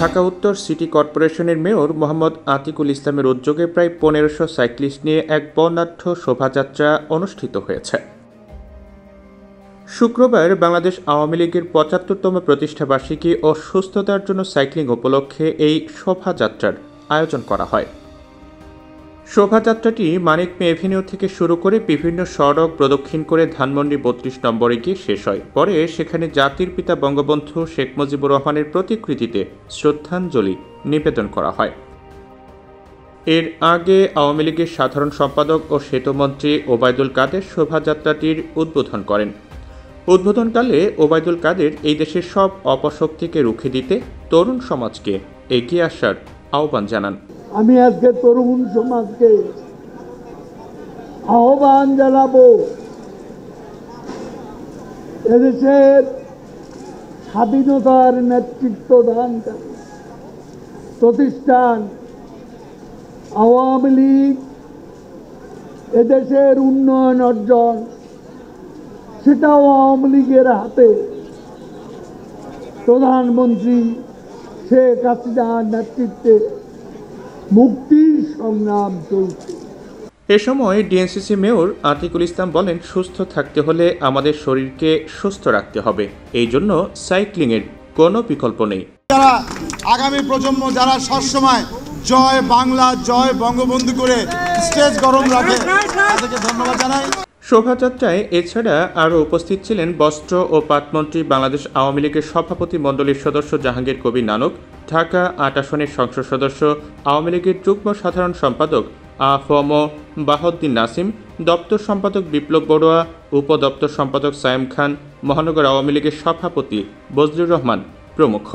ঢাকা উত্তর সিটি কর্পোরেশনের মেয়র মোহাম্মদ আতিকুল ইসলামের উদ্যোগে প্রায় ১৫০০ সাইক্লিস্ট নিয়ে এক বর্ণাঢ্য শোভাযাত্রা অনুষ্ঠিত হয়েছে। শুক্রবার বাংলাদেশ আওয়ামী লীগের ৭৫তম প্রতিষ্ঠাবার্ষিকী ও সুস্থতার জন্য সাইক্লিং উপলক্ষে এই শোভাযাত্রার আয়োজন করা হয়। শোভাযাত্রাটি মানিক মে এভিনিউ থেকে শুরু করে বিভিন্ন সড়ক প্রদক্ষিণ করে ধানমন্ডি ৩২ নম্বরে গিয়ে শেষ হয়। পরে সেখানে জাতির পিতা বঙ্গবন্ধু শেখ মুজিবুর রহমানের প্রতিকৃতিতে শ্রদ্ধাঞ্জলি নিবেদন করা হয়। এর আগে আওয়ামী লীগের সাধারণ সম্পাদক ও সেতুমন্ত্রী ওবায়দুল কাদের শোভাযাত্রাটির উদ্বোধন করেন। উদ্বোধনকালে ওবায়দুল কাদের এই দেশের সব অপশক্তিকে রুখে দিতে তরুণ সমাজকে এগিয়ে আসার আহ্বান জানান। আমি আজকে তরুণ সমাজকে আহ্বান জানাবো, এদেশের স্বাধীনতার নেতৃত্ব দানকারী প্রতিষ্ঠান আওয়ামী লীগ এদেশের উন্নয়ন অর্জন সেটাও আওয়ামী লীগের হাতে। প্রধানমন্ত্রী শেখ হাসিনার নেতৃত্বে মুক্তির সংগ্রাম চলছে। এ সময় ডিএনসিসি মেয়র আতিকুল ইসলাম বলেন, সুস্থ থাকতে হলে আমাদের শরীরকে সুস্থ রাখতে হবে, এই জন্য সাইক্লিংয়ের কোনো বিকল্প নেই। যারা আগামী প্রজন্ম যারা সবসময় জয় বাংলা জয় বঙ্গবন্ধু করে স্টেজ গরম রাখে, তাদেরকে ধন্যবাদ জানাই। শোভাযাত্রায় এছাড়া আরও উপস্থিত ছিলেন বস্ত্র ও পাটমন্ত্রী, বাংলাদেশ আওয়ামী লীগের সভাপতি মণ্ডলীর সদস্য জাহাঙ্গীর কবির নানক, ঢাকা ৮ আসনের সংসদ সদস্য, আওয়ামী লীগের যুগ্ম সাধারণ সম্পাদক আ.ফ.ম. বাহাউদ্দিন নাসিম, দপ্তর সম্পাদক বিপ্লব বড়ুয়া, উপদপ্তর সম্পাদক সায়েম খান, মহানগর আওয়ামী লীগের সভাপতি বজলুর রহমান প্রমুখ।